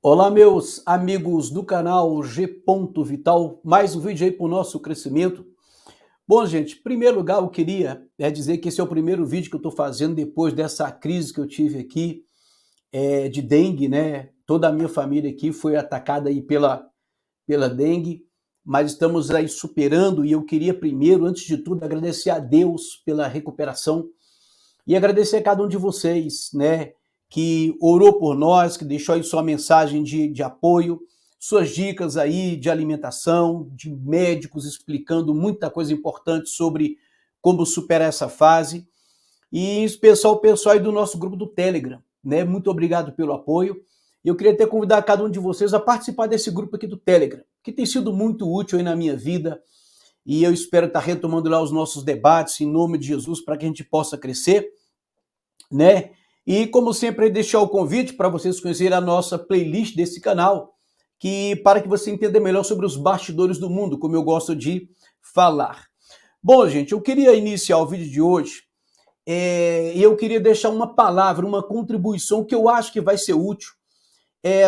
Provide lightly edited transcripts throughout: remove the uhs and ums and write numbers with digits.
Olá, meus amigos do canal G. Vital, mais um vídeo aí para o nosso crescimento. Bom, gente, em primeiro lugar, eu queria dizer que esse é o primeiro vídeo que eu estou fazendo depois dessa crise que eu tive aqui de dengue, né? Toda a minha família aqui foi atacada aí pela dengue, mas estamos aí superando e eu queria primeiro, antes de tudo, agradecer a Deus pela recuperação e agradecer a cada um de vocês, né, que orou por nós, que deixou aí sua mensagem de apoio, suas dicas aí de alimentação, de médicos explicando muita coisa importante sobre como superar essa fase. E em especial o pessoal aí do nosso grupo do Telegram, né? Muito obrigado pelo apoio. Eu queria até convidar cada um de vocês a participar desse grupo aqui do Telegram, que tem sido muito útil aí na minha vida, e eu espero estar retomando lá os nossos debates em nome de Jesus para que a gente possa crescer, né? E como sempre, deixar o convite para vocês conhecerem a nossa playlist desse canal, para que você entenda melhor sobre os bastidores do mundo, como eu gosto de falar. Bom, gente, eu queria iniciar o vídeo de hoje e eu queria deixar uma palavra, uma contribuição que eu acho que vai ser útil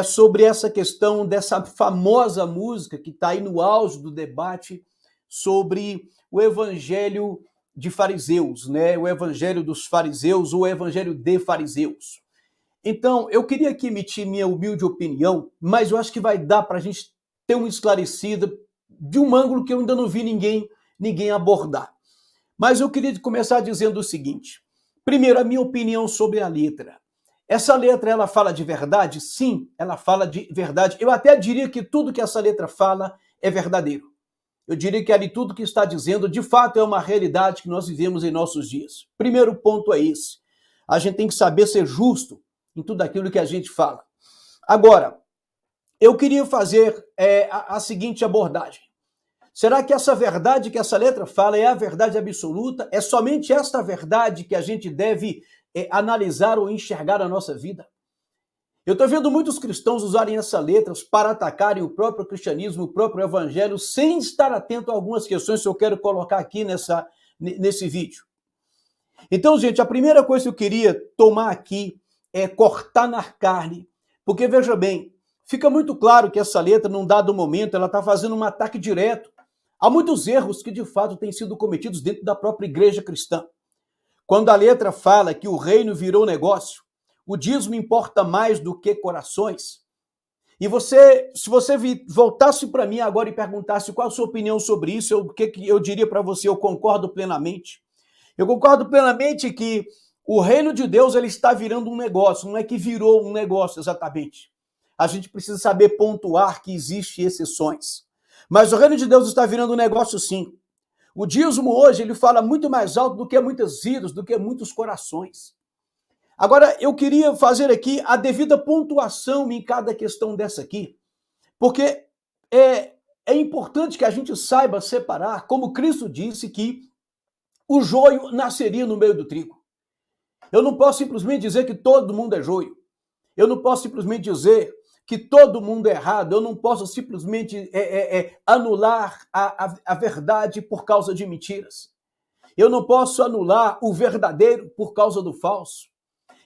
sobre essa questão dessa famosa música que está aí no auge do debate sobre o evangelho de fariseus, né? O evangelho dos fariseus ou o evangelho de fariseus. Então, eu queria aqui emitir minha humilde opinião, mas eu acho que vai dar para a gente ter uma esclarecida de um ângulo que eu ainda não vi ninguém abordar. Mas eu queria começar dizendo o seguinte. Primeiro, a minha opinião sobre a letra. Essa letra, ela fala de verdade? Sim, ela fala de verdade. Eu até diria que tudo que essa letra fala é verdadeiro. Eu diria que ali tudo que está dizendo, de fato, é uma realidade que nós vivemos em nossos dias. Primeiro ponto é esse. A gente tem que saber ser justo em tudo aquilo que a gente fala. Agora, eu queria fazer a seguinte abordagem. Será que essa verdade que essa letra fala é a verdade absoluta? É somente esta verdade que a gente deve analisar ou enxergar na nossa vida? Eu estou vendo muitos cristãos usarem essas letras para atacarem o próprio cristianismo, o próprio evangelho, sem estar atento a algumas questões que eu quero colocar aqui nesse vídeo. Então, gente, a primeira coisa que eu queria tomar aqui é cortar na carne, porque, veja bem, fica muito claro que essa letra, num dado momento, ela está fazendo um ataque direto a muitos erros que, de fato, têm sido cometidos dentro da própria igreja cristã. Quando a letra fala que o reino virou negócio, o dízimo importa mais do que corações. E se você voltasse para mim agora e perguntasse qual a sua opinião sobre isso, o que eu diria para você? Eu concordo plenamente. Eu concordo plenamente que o reino de Deus ele está virando um negócio, não é que virou um negócio exatamente. A gente precisa saber pontuar que existem exceções. Mas o reino de Deus está virando um negócio sim. O dízimo hoje ele fala muito mais alto do que muitas vidas, do que muitos corações. Agora, eu queria fazer aqui a devida pontuação em cada questão dessa aqui, porque é importante que a gente saiba separar, como Cristo disse, que o joio nasceria no meio do trigo. Eu não posso simplesmente dizer que todo mundo é joio. Eu não posso simplesmente dizer que todo mundo é errado. Eu não posso simplesmente anular a verdade por causa de mentiras. Eu não posso anular o verdadeiro por causa do falso.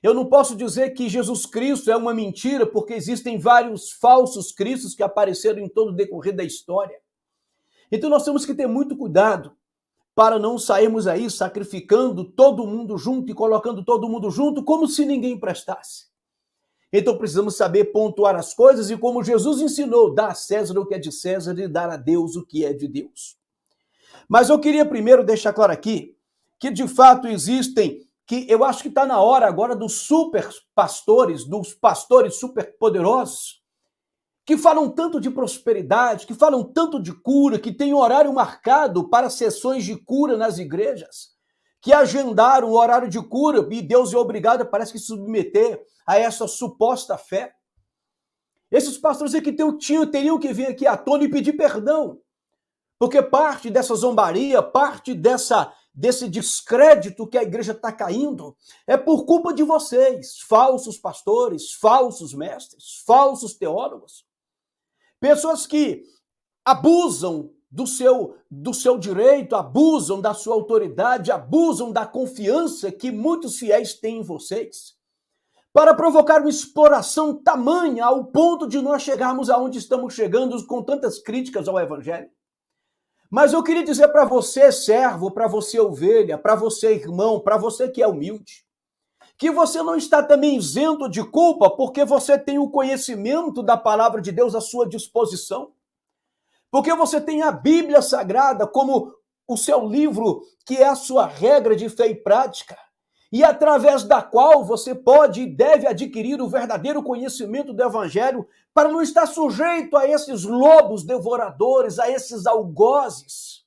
Eu não posso dizer que Jesus Cristo é uma mentira, porque existem vários falsos cristos que apareceram em todo o decorrer da história. Então nós temos que ter muito cuidado para não sairmos aí sacrificando todo mundo junto e colocando todo mundo junto como se ninguém prestasse. Então precisamos saber pontuar as coisas e como Jesus ensinou, dar a César o que é de César e dar a Deus o que é de Deus. Mas eu queria primeiro deixar claro aqui que de fato existem, que eu acho que está na hora agora dos super pastores, dos pastores super poderosos, que falam tanto de prosperidade, que falam tanto de cura, que tem horário marcado para sessões de cura nas igrejas, que agendaram o horário de cura e Deus é obrigado, parece que, submeter a essa suposta fé. Esses pastores aqui teriam que vir aqui à tona e pedir perdão, porque parte dessa zombaria, parte desse descrédito que a igreja está caindo é por culpa de vocês, falsos pastores, falsos mestres, falsos teólogos. Pessoas que abusam do seu direito, abusam da sua autoridade, abusam da confiança que muitos fiéis têm em vocês, para provocar uma exploração tamanha ao ponto de nós chegarmos aonde estamos chegando com tantas críticas ao Evangelho. Mas eu queria dizer para você, servo, para você, ovelha, para você, irmão, para você que é humilde, que você não está também isento de culpa porque você tem o conhecimento da palavra de Deus à sua disposição, porque você tem a Bíblia Sagrada como o seu livro, que é a sua regra de fé e prática, e através da qual você pode e deve adquirir o verdadeiro conhecimento do Evangelho para não estar sujeito a esses lobos devoradores, a esses algozes,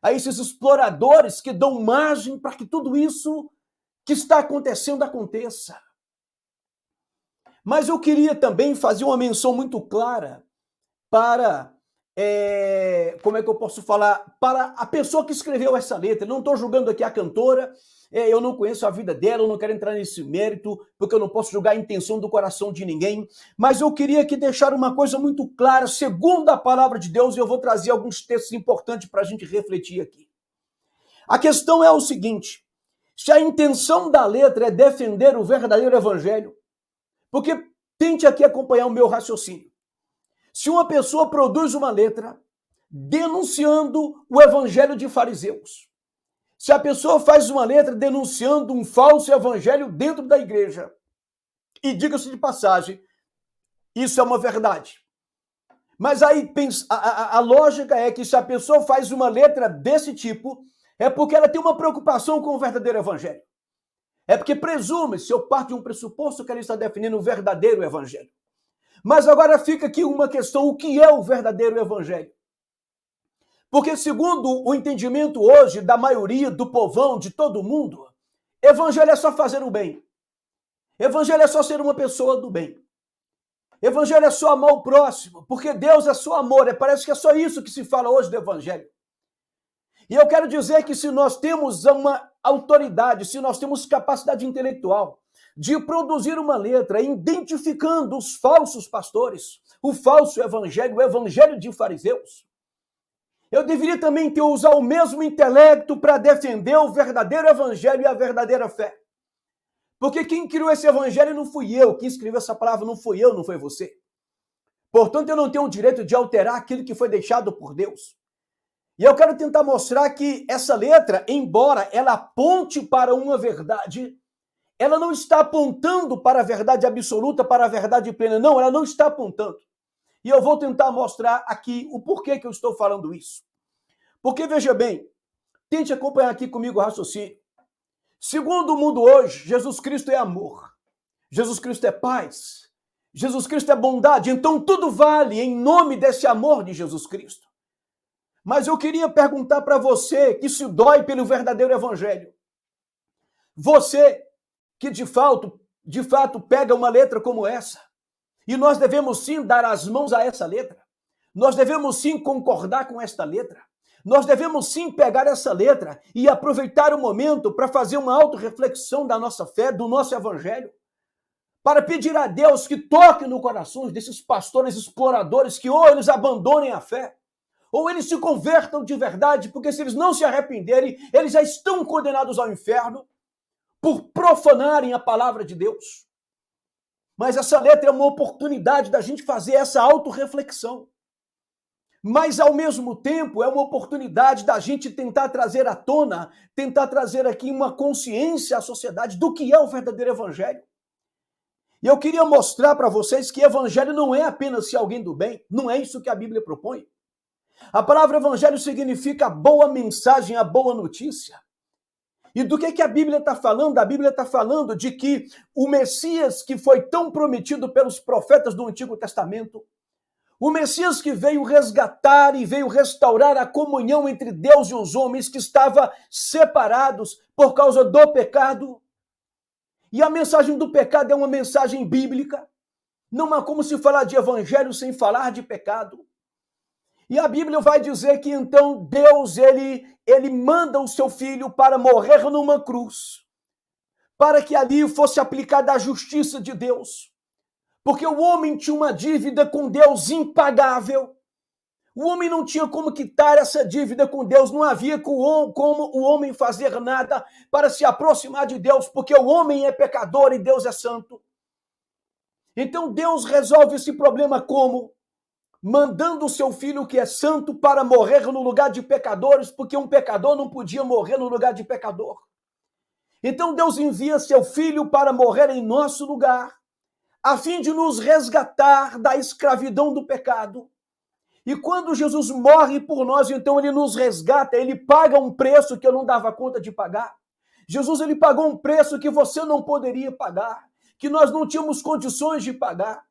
a esses exploradores que dão margem para que tudo isso que está acontecendo aconteça. Mas eu queria também fazer uma menção muito clara para, como é que eu posso falar, para a pessoa que escreveu essa letra. Não estou julgando aqui a cantora, eu não conheço a vida dela, eu não quero entrar nesse mérito, porque eu não posso julgar a intenção do coração de ninguém, mas eu queria aqui deixar uma coisa muito clara, segundo a palavra de Deus, e eu vou trazer alguns textos importantes para a gente refletir aqui. A questão é o seguinte: se a intenção da letra é defender o verdadeiro evangelho, porque tente aqui acompanhar o meu raciocínio. Se uma pessoa produz uma letra denunciando o evangelho de fariseus, se a pessoa faz uma letra denunciando um falso evangelho dentro da igreja, e diga-se de passagem, isso é uma verdade. Mas aí a lógica é que se a pessoa faz uma letra desse tipo, é porque ela tem uma preocupação com o verdadeiro evangelho. É porque presume-se, eu parto de um pressuposto que ela está definindo o verdadeiro evangelho. Mas agora fica aqui uma questão: o que é o verdadeiro evangelho? Porque segundo o entendimento hoje da maioria do povão, de todo mundo, evangelho é só fazer o bem. Evangelho é só ser uma pessoa do bem. Evangelho é só amar o próximo, porque Deus é só amor. Parece que é só isso que se fala hoje do evangelho. E eu quero dizer que se nós temos uma autoridade, se nós temos capacidade intelectual de produzir uma letra identificando os falsos pastores, o falso evangelho, o evangelho de fariseus, eu deveria também usar o mesmo intelecto para defender o verdadeiro evangelho e a verdadeira fé. Porque quem criou esse evangelho não fui eu, quem escreveu essa palavra não fui eu, não foi você. Portanto, eu não tenho o direito de alterar aquilo que foi deixado por Deus. E eu quero tentar mostrar que essa letra, embora ela aponte para uma verdade, ela não está apontando para a verdade absoluta, para a verdade plena. Não, ela não está apontando. E eu vou tentar mostrar aqui o porquê que eu estou falando isso. Porque, veja bem, tente acompanhar aqui comigo o raciocínio. Segundo o mundo hoje, Jesus Cristo é amor. Jesus Cristo é paz. Jesus Cristo é bondade. Então tudo vale em nome desse amor de Jesus Cristo. Mas eu queria perguntar para você que se dói pelo verdadeiro evangelho. Você que de fato pega uma letra como essa, e nós devemos sim dar as mãos a essa letra. Nós devemos sim concordar com esta letra. Nós devemos sim pegar essa letra e aproveitar o momento para fazer uma autorreflexão da nossa fé, do nosso evangelho, para pedir a Deus que toque no coração desses pastores exploradores que ou eles abandonem a fé, ou eles se convertam de verdade, porque se eles não se arrependerem, eles já estão condenados ao inferno por profanarem a palavra de Deus. Mas essa letra é uma oportunidade da gente fazer essa autorreflexão. Mas, ao mesmo tempo, é uma oportunidade da gente tentar trazer à tona, tentar trazer aqui uma consciência à sociedade do que é o verdadeiro evangelho. E eu queria mostrar para vocês que evangelho não é apenas ser alguém do bem, não é isso que a Bíblia propõe. A palavra evangelho significa a boa mensagem, a boa notícia. E do que a Bíblia está falando? A Bíblia está falando de que o Messias que foi tão prometido pelos profetas do Antigo Testamento, o Messias que veio resgatar e veio restaurar a comunhão entre Deus e os homens que estavam separados por causa do pecado. E a mensagem do pecado é uma mensagem bíblica. Não há como se falar de evangelho sem falar de pecado. E a Bíblia vai dizer que então Deus, ele manda o seu filho para morrer numa cruz, para que ali fosse aplicada a justiça de Deus. Porque o homem tinha uma dívida com Deus impagável. O homem não tinha como quitar essa dívida com Deus, não havia como o homem fazer nada para se aproximar de Deus, porque o homem é pecador e Deus é santo. Então Deus resolve esse problema como? Mandando o seu filho que é santo para morrer no lugar de pecadores, porque um pecador não podia morrer no lugar de pecador. Então Deus envia seu filho para morrer em nosso lugar, a fim de nos resgatar da escravidão do pecado. E quando Jesus morre por nós, então ele nos resgata, ele paga um preço que eu não dava conta de pagar. Jesus, ele pagou um preço que você não poderia pagar, que nós não tínhamos condições de pagar.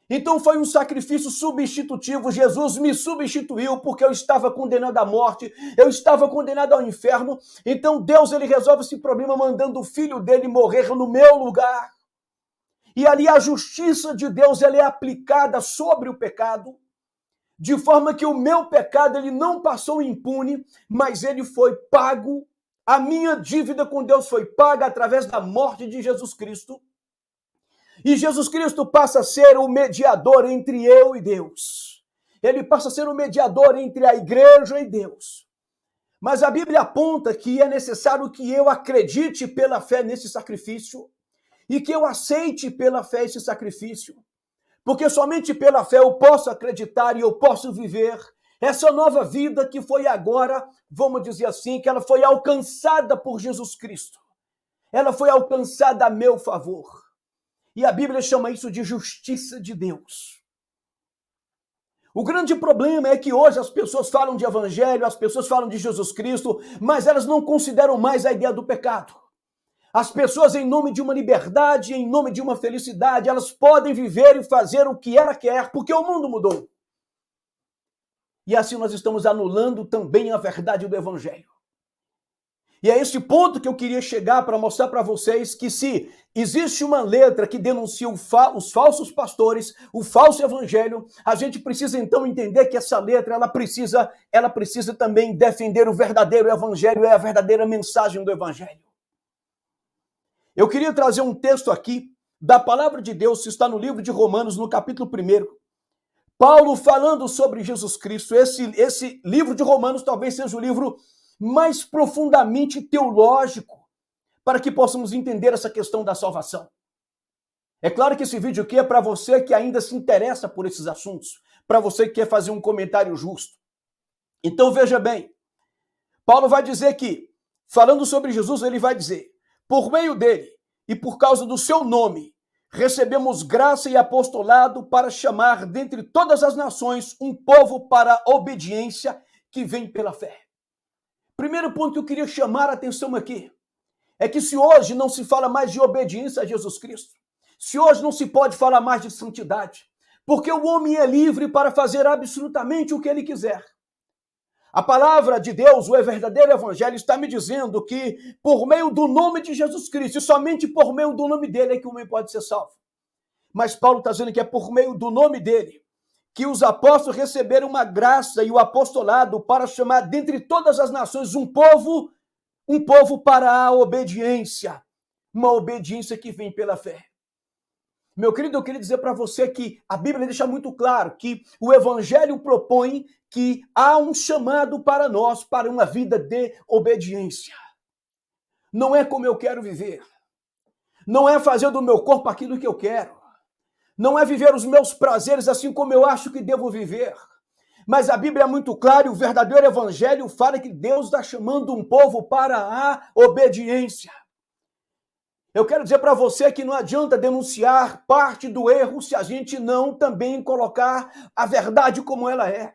Então foi um sacrifício substitutivo. Jesus me substituiu porque eu estava condenado à morte, eu estava condenado ao inferno. Então Deus, ele resolve esse problema mandando o filho dele morrer no meu lugar. E ali a justiça de Deus, ela é aplicada sobre o pecado, de forma que o meu pecado, ele não passou impune, mas ele foi pago. A minha dívida com Deus foi paga através da morte de Jesus Cristo. E Jesus Cristo passa a ser o mediador entre eu e Deus. Ele passa a ser o mediador entre a igreja e Deus. Mas a Bíblia aponta que é necessário que eu acredite pela fé nesse sacrifício e que eu aceite pela fé esse sacrifício. Porque somente pela fé eu posso acreditar e eu posso viver essa nova vida que foi agora, vamos dizer assim, que ela foi alcançada por Jesus Cristo. Ela foi alcançada a meu favor. E a Bíblia chama isso de justiça de Deus. O grande problema é que hoje as pessoas falam de evangelho, as pessoas falam de Jesus Cristo, mas elas não consideram mais a ideia do pecado. As pessoas, em nome de uma liberdade, em nome de uma felicidade, elas podem viver e fazer o que ela quer, porque o mundo mudou. E assim nós estamos anulando também a verdade do evangelho. E é esse ponto que eu queria chegar para mostrar para vocês que se existe uma letra que denuncia os falsos pastores, o falso evangelho, a gente precisa então entender que essa letra ela precisa também defender o verdadeiro evangelho, é a verdadeira mensagem do evangelho. Eu queria trazer um texto aqui da palavra de Deus, que está no livro de Romanos, no capítulo 1. Paulo falando sobre Jesus Cristo. Esse livro de Romanos talvez seja o livro mais profundamente teológico para que possamos entender essa questão da salvação. É claro que esse vídeo aqui é para você que ainda se interessa por esses assuntos, para você que quer fazer um comentário justo. Então veja bem, Paulo vai dizer que, falando sobre Jesus, ele vai dizer: por meio dele e por causa do seu nome, recebemos graça e apostolado para chamar dentre todas as nações um povo para a obediência que vem pela fé. Primeiro ponto que eu queria chamar a atenção aqui é que se hoje não se fala mais de obediência a Jesus Cristo, se hoje não se pode falar mais de santidade, porque o homem é livre para fazer absolutamente o que ele quiser. A palavra de Deus, o verdadeiro evangelho, está me dizendo que por meio do nome de Jesus Cristo, e somente por meio do nome dele é que o homem pode ser salvo. Mas Paulo está dizendo que é por meio do nome dele que os apóstolos receberam uma graça e o apostolado para chamar dentre todas as nações um povo para a obediência, uma obediência que vem pela fé. Meu querido, eu queria dizer para você que a Bíblia deixa muito claro que o evangelho propõe que há um chamado para nós, para uma vida de obediência. Não é como eu quero viver. Não é fazer do meu corpo aquilo que eu quero. Não é viver os meus prazeres assim como eu acho que devo viver. Mas a Bíblia é muito clara e o verdadeiro evangelho fala que Deus está chamando um povo para a obediência. Eu quero dizer para você que não adianta denunciar parte do erro se a gente não também colocar a verdade como ela é.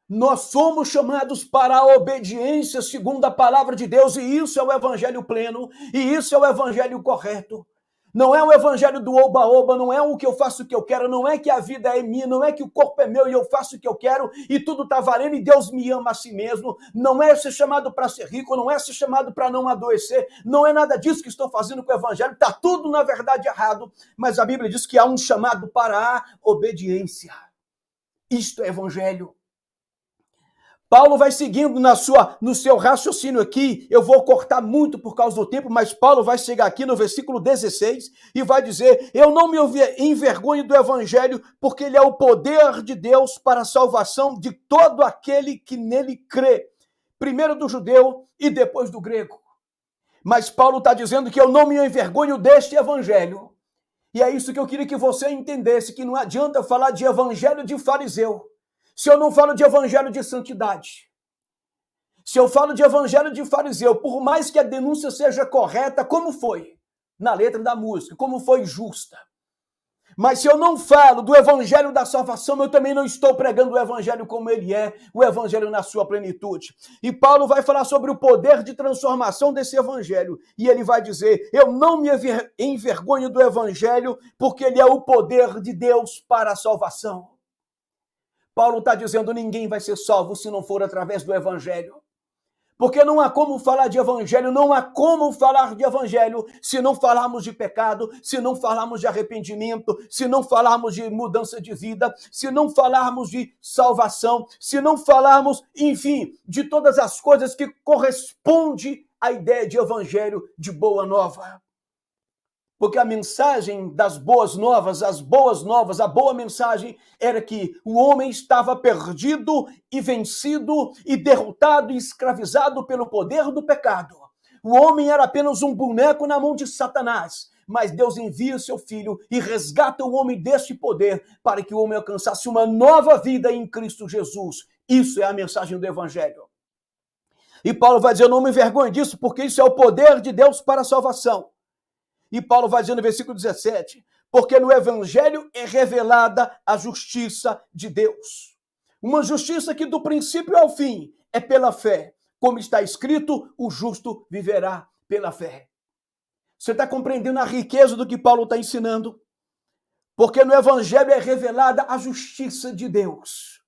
Nós somos chamados para a obediência segundo a palavra de Deus e isso é o evangelho pleno e isso é o evangelho correto. Não é o evangelho do oba-oba, não é o que eu faço o que eu quero, não é que a vida é minha, não é que o corpo é meu e eu faço o que eu quero e tudo está valendo e Deus me ama a si mesmo. Não é ser chamado para ser rico, não é ser chamado para não adoecer, não é nada disso que estão fazendo com o evangelho, está tudo na verdade errado, mas a Bíblia diz que há um chamado para a obediência. Isto é evangelho. Paulo vai seguindo no seu raciocínio aqui, eu vou cortar muito por causa do tempo, mas Paulo vai chegar aqui no versículo 16 e vai dizer: eu não me envergonho do evangelho, porque ele é o poder de Deus para a salvação de todo aquele que nele crê, primeiro do judeu e depois do grego. Mas Paulo está dizendo que eu não me envergonho deste evangelho, E é isso que eu queria que você entendesse, que não adianta falar de evangelho de fariseu, se eu não falo de evangelho de santidade. Se eu falo de evangelho de fariseu, por mais que a denúncia seja correta, como foi na letra da música, como foi justa. Mas se eu não falo do evangelho da salvação, eu também não estou pregando o evangelho como ele é, o evangelho na sua plenitude. E Paulo vai falar sobre o poder de transformação desse evangelho. E ele vai dizer, eu não me envergonho do evangelho, porque ele é o poder de Deus para a salvação. Paulo está dizendo, ninguém vai ser salvo se não for através do evangelho. Porque não há como falar de evangelho, não há como falar de evangelho se não falarmos de pecado, se não falarmos de arrependimento, se não falarmos de mudança de vida, se não falarmos de salvação, se não falarmos, enfim, de todas as coisas que correspondem à ideia de evangelho de boa nova. Porque a mensagem das boas novas, a boa mensagem era que o homem estava perdido e vencido e derrotado e escravizado pelo poder do pecado. O homem era apenas um boneco na mão de Satanás, mas Deus envia seu filho e resgata o homem deste poder para que o homem alcançasse uma nova vida em Cristo Jesus. Isso é a mensagem do evangelho. E Paulo vai dizer, eu não me envergonho disso, porque isso é o poder de Deus para a salvação. E Paulo vai dizer no versículo 17, porque no evangelho é revelada a justiça de Deus. Uma justiça que do princípio ao fim é pela fé. Como está escrito, o justo viverá pela fé. Você está compreendendo a riqueza do que Paulo está ensinando? Porque no evangelho é revelada a justiça de Deus.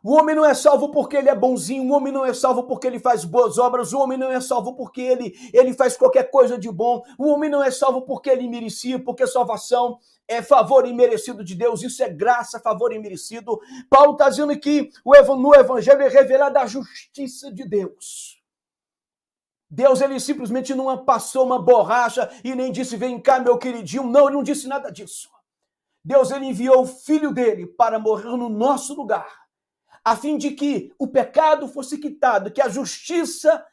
O homem não é salvo porque ele é bonzinho, o homem não é salvo porque ele faz boas obras, o homem não é salvo porque ele faz qualquer coisa de bom, o homem não é salvo porque ele merecia, porque salvação é favor imerecido de Deus, isso é graça, favor imerecido. Paulo está dizendo que no evangelho é revelada a justiça de Deus. Deus, ele simplesmente não passou uma borracha e nem disse, vem cá, meu queridinho. Não, ele não disse nada disso. Deus, ele enviou o filho dele para morrer no nosso lugar, a fim de que o pecado fosse quitado, que a justiça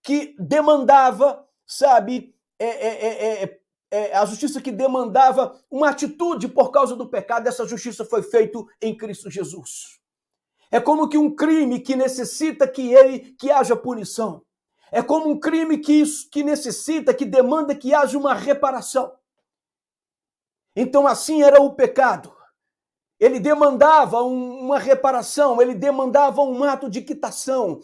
que demandava, sabe, a justiça que demandava uma atitude por causa do pecado, essa justiça foi feita em Cristo Jesus. É como que um crime que necessita que haja punição. É como um crime que necessita, que demanda que haja uma reparação. Então assim era o pecado. Ele demandava uma reparação, ele demandava um ato de quitação.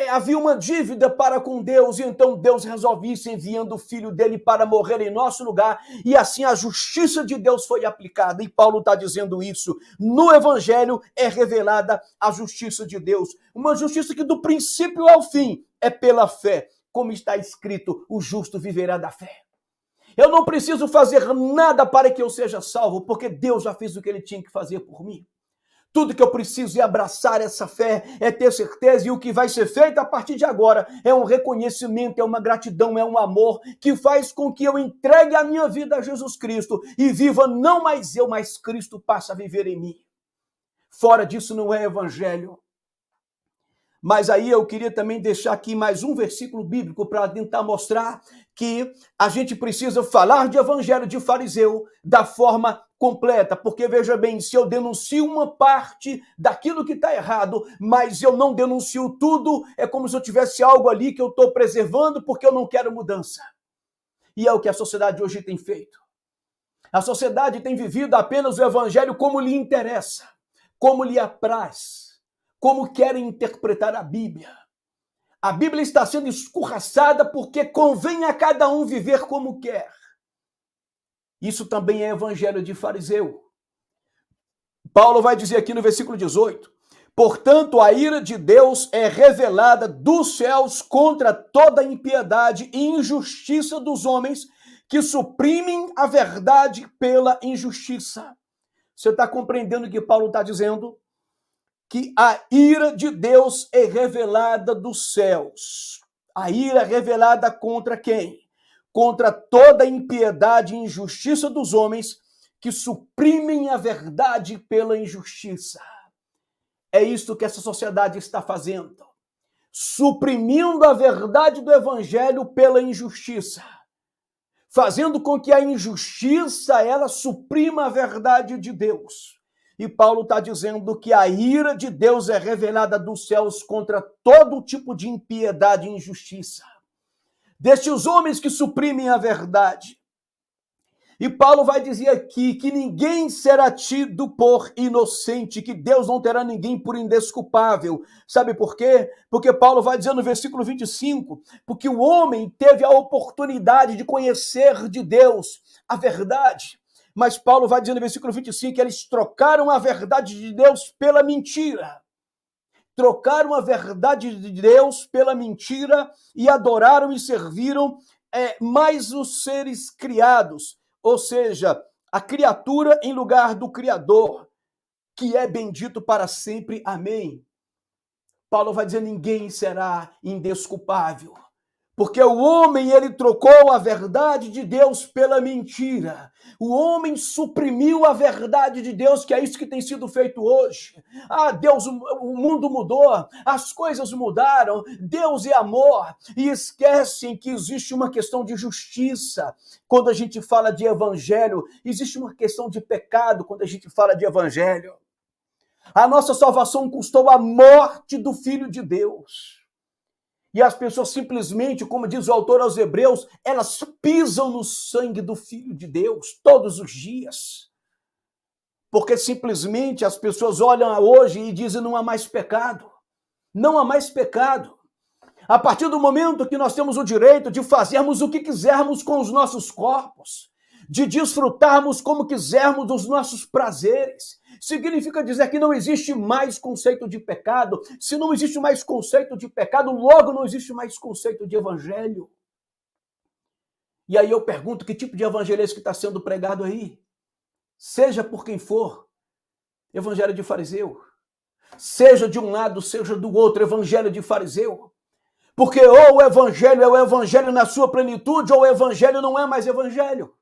Havia uma dívida para com Deus, e então Deus resolveu isso enviando o filho dele para morrer em nosso lugar, e assim a justiça de Deus foi aplicada. E Paulo está dizendo isso. No evangelho é revelada a justiça de Deus, uma justiça que do princípio ao fim é pela fé. Como está escrito, o justo viverá da fé. Eu não preciso fazer nada para que eu seja salvo, porque Deus já fez o que ele tinha que fazer por mim. Tudo que eu preciso é abraçar essa fé, é ter certeza, e o que vai ser feito a partir de agora é um reconhecimento, é uma gratidão, é um amor que faz com que eu entregue a minha vida a Jesus Cristo e viva não mais eu, mas Cristo passa a viver em mim. Fora disso não é evangelho. Mas aí eu queria também deixar aqui mais um versículo bíblico para tentar mostrar que a gente precisa falar de evangelho de fariseu da forma completa, porque veja bem, se eu denuncio uma parte daquilo que está errado, mas eu não denuncio tudo, é como se eu tivesse algo ali que eu estou preservando porque eu não quero mudança. E é o que a sociedade hoje tem feito. A sociedade tem vivido apenas o evangelho como lhe interessa, como lhe apraz, como querem interpretar a Bíblia. A Bíblia está sendo escorraçada porque convém a cada um viver como quer. Isso também é evangelho de fariseu. Paulo vai dizer aqui no versículo 18, portanto, a ira de Deus é revelada dos céus contra toda impiedade e injustiça dos homens que suprimem a verdade pela injustiça. Você está compreendendo o que Paulo está dizendo? Que a ira de Deus é revelada dos céus. A ira é revelada contra quem? Contra toda impiedade e injustiça dos homens que suprimem a verdade pela injustiça. É isso que essa sociedade está fazendo. Suprimindo a verdade do evangelho pela injustiça. fazendo com que a injustiça ela suprima a verdade de Deus. E Paulo está dizendo que a ira de Deus é revelada dos céus contra todo tipo de impiedade e injustiça. Destes homens que suprimem a verdade. E Paulo vai dizer aqui que ninguém será tido por inocente, que Deus não terá ninguém por indesculpável. Sabe por quê? Porque Paulo vai dizer no versículo 25, porque o homem teve a oportunidade de conhecer de Deus a verdade. Mas Paulo vai dizer no versículo 25 que eles trocaram a verdade de Deus pela mentira. Trocaram a verdade de Deus pela mentira e adoraram e serviram mais os seres criados. Ou seja, a criatura em lugar do Criador, que é bendito para sempre. Amém. Paulo vai dizer, ninguém será indesculpável. Porque o homem, ele trocou a verdade de Deus pela mentira. O homem suprimiu a verdade de Deus, que é isso que tem sido feito hoje. Deus, o mundo mudou, as coisas mudaram, Deus é amor. E esquecem que existe uma questão de justiça. Quando a gente fala de evangelho, existe uma questão de pecado quando a gente fala de evangelho. A nossa salvação custou a morte do Filho de Deus. E as pessoas simplesmente, como diz o autor aos Hebreus, elas pisam no sangue do Filho de Deus todos os dias. Porque simplesmente as pessoas olham hoje e dizem não há mais pecado. Não há mais pecado. A partir do momento que nós temos o direito de fazermos o que quisermos com os nossos corpos, de desfrutarmos como quisermos dos nossos prazeres, significa dizer que não existe mais conceito de pecado. Se não existe mais conceito de pecado, logo não existe mais conceito de evangelho. E aí eu pergunto, que tipo de evangelho é esse que está sendo pregado aí? Seja por quem for, evangelho de fariseu. Seja de um lado, seja do outro, evangelho de fariseu. Porque ou o evangelho é o evangelho na sua plenitude, ou o evangelho não é mais evangelho.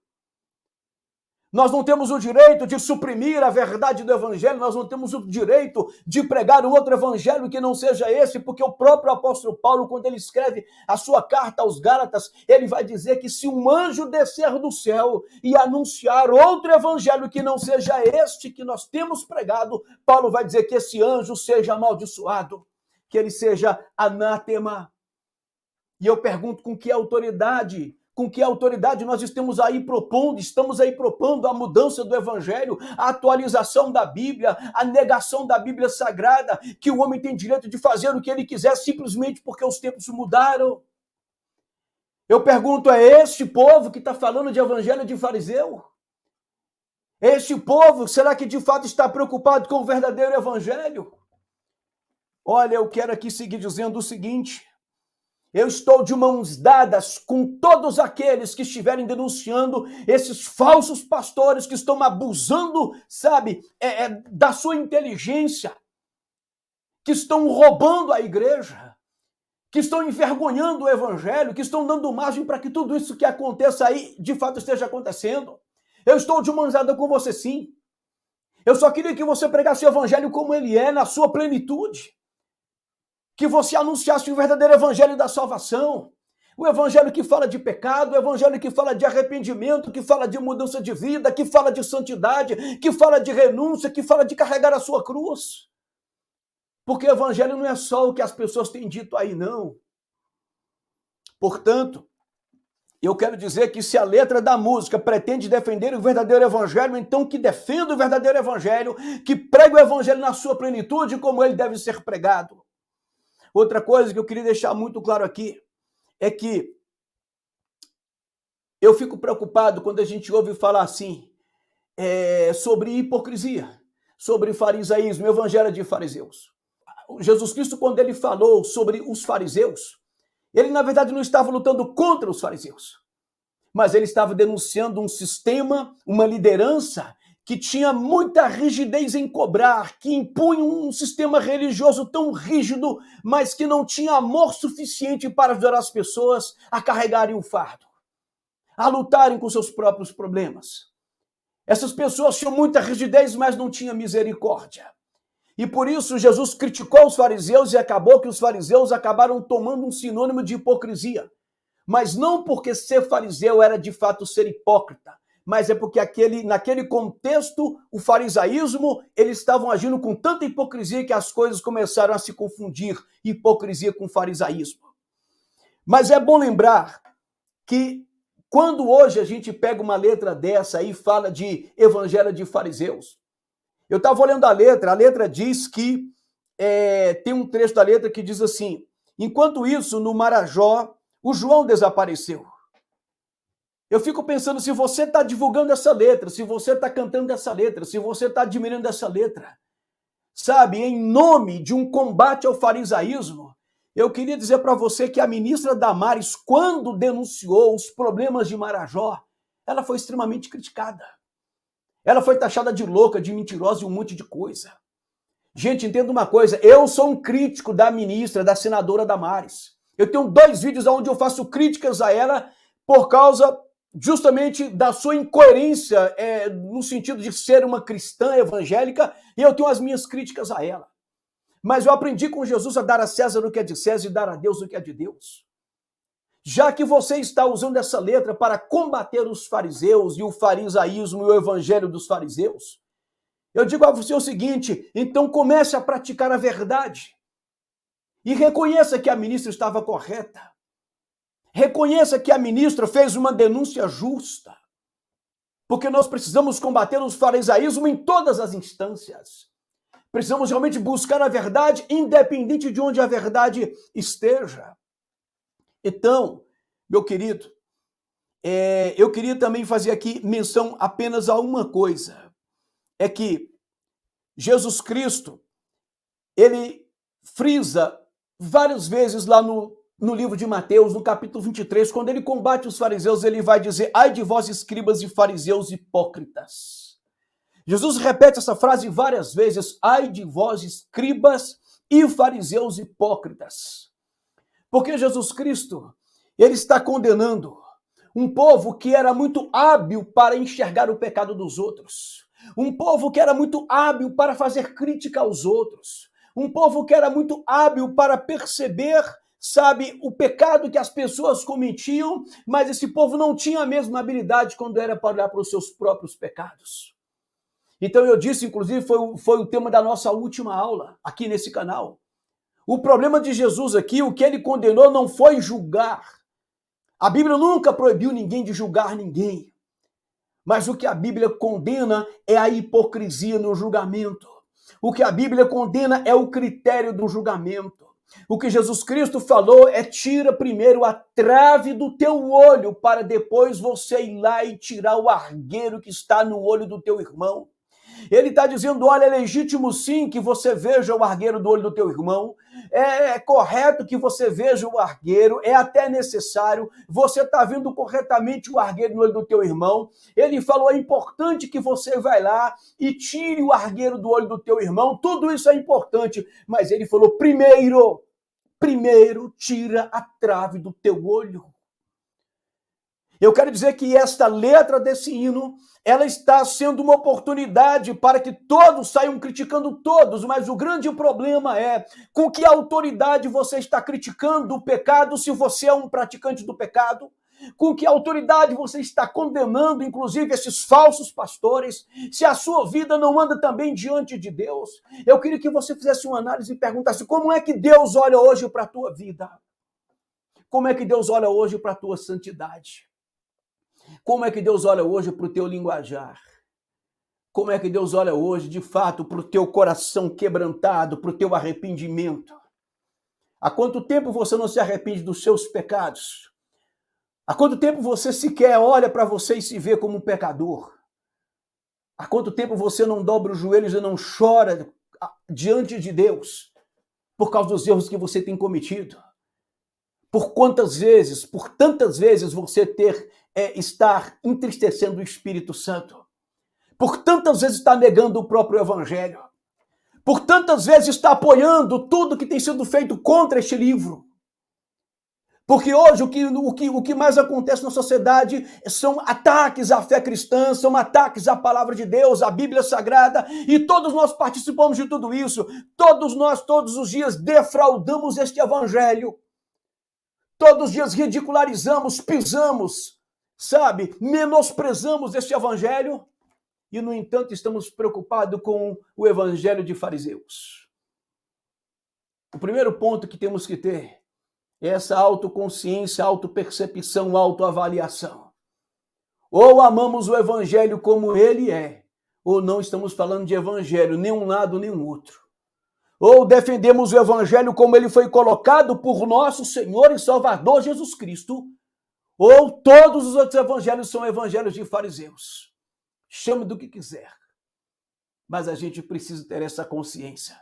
Nós não temos o direito de suprimir a verdade do evangelho, nós não temos o direito de pregar um outro evangelho que não seja esse, porque o próprio apóstolo Paulo, quando ele escreve a sua carta aos Gálatas, ele vai dizer que se um anjo descer do céu e anunciar outro evangelho que não seja este que nós temos pregado, Paulo vai dizer que esse anjo seja amaldiçoado, que ele seja anátema. E eu pergunto, com que autoridade nós estamos aí propondo a mudança do evangelho, a atualização da Bíblia, a negação da Bíblia Sagrada, que o homem tem direito de fazer o que ele quiser simplesmente porque os tempos mudaram. Eu pergunto, é este povo que está falando de evangelho de fariseu? Este povo, será que de fato está preocupado com o verdadeiro evangelho? Olha, eu quero aqui seguir dizendo o seguinte: eu estou de mãos dadas com todos aqueles que estiverem denunciando esses falsos pastores que estão abusando, da sua inteligência, que estão roubando a igreja, que estão envergonhando o evangelho, que estão dando margem para que tudo isso que aconteça aí, de fato, esteja acontecendo. Eu estou de mãos dadas com você, sim. Eu só queria que você pregasse o evangelho como ele é, na sua plenitude. Que você anunciasse o verdadeiro evangelho da salvação, o evangelho que fala de pecado, o evangelho que fala de arrependimento, que fala de mudança de vida, que fala de santidade, que fala de renúncia, que fala de carregar a sua cruz. Porque o evangelho não é só o que as pessoas têm dito aí, não. Portanto, eu quero dizer que se a letra da música pretende defender o verdadeiro evangelho, então que defenda o verdadeiro evangelho, que pregue o evangelho na sua plenitude, como ele deve ser pregado. Outra coisa que eu queria deixar muito claro aqui é que eu fico preocupado quando a gente ouve falar assim sobre hipocrisia, sobre farisaísmo, evangelho de fariseus. Jesus Cristo, quando ele falou sobre os fariseus, ele na verdade não estava lutando contra os fariseus, mas ele estava denunciando um sistema, uma liderança que tinha muita rigidez em cobrar, que impunha um sistema religioso tão rígido, mas que não tinha amor suficiente para ajudar as pessoas a carregarem o fardo, a lutarem com seus próprios problemas. Essas pessoas tinham muita rigidez, mas não tinham misericórdia. E por isso Jesus criticou os fariseus e acabou que os fariseus acabaram tomando um sinônimo de hipocrisia. mas não porque ser fariseu era de fato ser hipócrita, mas é porque naquele contexto, o farisaísmo, eles estavam agindo com tanta hipocrisia que as coisas começaram a se confundir, hipocrisia com farisaísmo. Mas é bom lembrar que quando hoje a gente pega uma letra dessa e fala de evangelho de fariseus, eu estava olhando a letra diz que, tem um trecho da letra que diz assim: enquanto isso, no Marajó, o João desapareceu. Eu fico pensando, se você está divulgando essa letra, se você está cantando essa letra, se você está admirando essa letra, sabe, em nome de um combate ao farisaísmo, eu queria dizer para você que a ministra Damares, quando denunciou os problemas de Marajó, ela foi extremamente criticada. Ela foi taxada de louca, de mentirosa e um monte de coisa. Gente, entenda uma coisa, eu sou um crítico da ministra, da senadora Damares. Eu tenho 2 vídeos onde eu faço críticas a ela por causa justamente da sua incoerência no sentido de ser uma cristã evangélica, e eu tenho as minhas críticas a ela. Mas eu aprendi com Jesus a dar a César o que é de César e dar a Deus o que é de Deus. Já que você está usando essa letra para combater os fariseus e o farisaísmo e o evangelho dos fariseus, eu digo a você o seguinte: então comece a praticar a verdade e reconheça que a ministra estava correta. Reconheça que a ministra fez uma denúncia justa, porque nós precisamos combater o farisaísmo em todas as instâncias. Precisamos realmente buscar a verdade, independente de onde a verdade esteja. Então, meu querido, eu queria também fazer aqui menção apenas a uma coisa. É que Jesus Cristo, ele frisa várias vezes lá no livro de Mateus, no capítulo 23, quando ele combate os fariseus, ele vai dizer: ai de vós, escribas e fariseus hipócritas. Jesus repete essa frase várias vezes: ai de vós, escribas e fariseus hipócritas. Porque Jesus Cristo, ele está condenando um povo que era muito hábil para enxergar o pecado dos outros. Um povo que era muito hábil para fazer crítica aos outros. Um povo que era muito hábil para perceber, sabe, o pecado que as pessoas cometiam, mas esse povo não tinha a mesma habilidade quando era para olhar para os seus próprios pecados. Então eu disse, inclusive, foi o tema da nossa última aula aqui nesse canal. O problema de Jesus aqui, o que ele condenou não foi julgar. A Bíblia nunca proibiu ninguém de julgar ninguém. Mas o que a Bíblia condena é a hipocrisia no julgamento. O que a Bíblia condena é o critério do julgamento. O que Jesus Cristo falou é: tira primeiro a trave do teu olho, para depois você ir lá e tirar o argueiro que está no olho do teu irmão. Ele está dizendo: olha, é legítimo sim que você veja o argueiro do olho do teu irmão, é correto que você veja o argueiro, é até necessário, você está vendo corretamente o argueiro no olho do teu irmão. Ele falou: é importante que você vai lá e tire o argueiro do olho do teu irmão, tudo isso é importante, mas ele falou: primeiro tira a trave do teu olho. Eu quero dizer que esta letra desse hino, ela está sendo uma oportunidade para que todos saiam criticando todos, mas o grande problema é com que autoridade você está criticando o pecado se você é um praticante do pecado? Com que autoridade você está condenando, inclusive, esses falsos pastores, se a sua vida não anda também diante de Deus? Eu queria que você fizesse uma análise e perguntasse: como é que Deus olha hoje para a tua vida? Como é que Deus olha hoje para a tua santidade? Como é que Deus olha hoje para o teu linguajar? Como é que Deus olha hoje, de fato, para o teu coração quebrantado, para o teu arrependimento? Há quanto tempo você não se arrepende dos seus pecados? Há quanto tempo você sequer olha para você e se vê como um pecador? Há quanto tempo você não dobra os joelhos e não chora diante de Deus por causa dos erros que você tem cometido? Por quantas vezes, por tantas vezes você estar entristecendo o Espírito Santo? Por tantas vezes está negando o próprio Evangelho? Por tantas vezes está apoiando tudo que tem sido feito contra este livro? Porque hoje o que mais acontece na sociedade são ataques à fé cristã, são ataques à palavra de Deus, à Bíblia Sagrada, e todos nós participamos de tudo isso. Todos nós, todos os dias, defraudamos este Evangelho. Todos os dias ridicularizamos, pisamos, sabe, menosprezamos este evangelho e, no entanto, estamos preocupados com o evangelho de fariseus. O primeiro ponto que temos que ter é essa autoconsciência, autopercepção, autoavaliação. Ou amamos o evangelho como ele é, ou não estamos falando de evangelho, nem um lado nem um outro. Ou defendemos o evangelho como ele foi colocado por nosso Senhor e Salvador Jesus Cristo, ou todos os outros evangelhos são evangelhos de fariseus. Chame do que quiser. Mas a gente precisa ter essa consciência.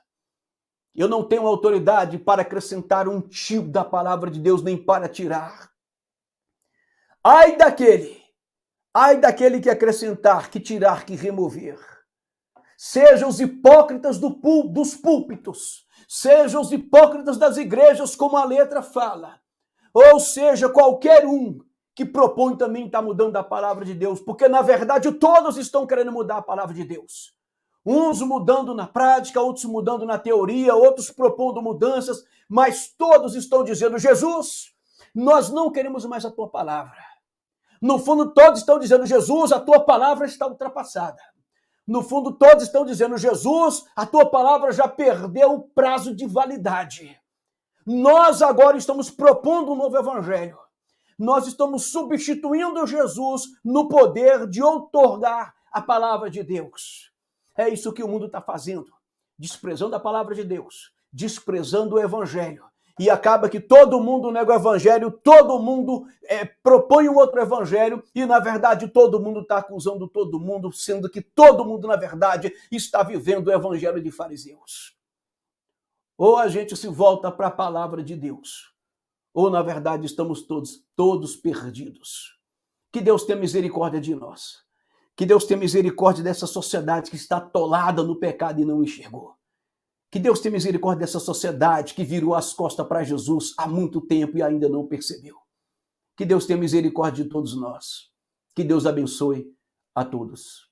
Eu não tenho autoridade para acrescentar um tio da palavra de Deus, nem para tirar. Ai daquele que acrescentar, que tirar, que remover. Sejam os hipócritas dos púlpitos, sejam os hipócritas das igrejas, como a letra fala, ou seja, qualquer um que propõe também está mudando a palavra de Deus, porque na verdade todos estão querendo mudar a palavra de Deus. Uns mudando na prática, outros mudando na teoria, outros propondo mudanças, mas todos estão dizendo: Jesus, nós não queremos mais a tua palavra. No fundo, todos estão dizendo: Jesus, a tua palavra está ultrapassada. No fundo, todos estão dizendo: Jesus, a tua palavra já perdeu o prazo de validade. Nós agora estamos propondo um novo evangelho. Nós estamos substituindo Jesus no poder de outorgar a palavra de Deus. É isso que o mundo está fazendo, desprezando a palavra de Deus, desprezando o evangelho. E acaba que todo mundo nega o evangelho, todo mundo propõe um outro evangelho e, na verdade, todo mundo está acusando todo mundo, sendo que todo mundo, na verdade, está vivendo o evangelho de fariseus. Ou a gente se volta para a palavra de Deus, ou, na verdade, estamos todos perdidos. Que Deus tenha misericórdia de nós. Que Deus tenha misericórdia dessa sociedade que está atolada no pecado e não enxergou. Que Deus tenha misericórdia dessa sociedade que virou as costas para Jesus há muito tempo e ainda não percebeu. Que Deus tenha misericórdia de todos nós. Que Deus abençoe a todos.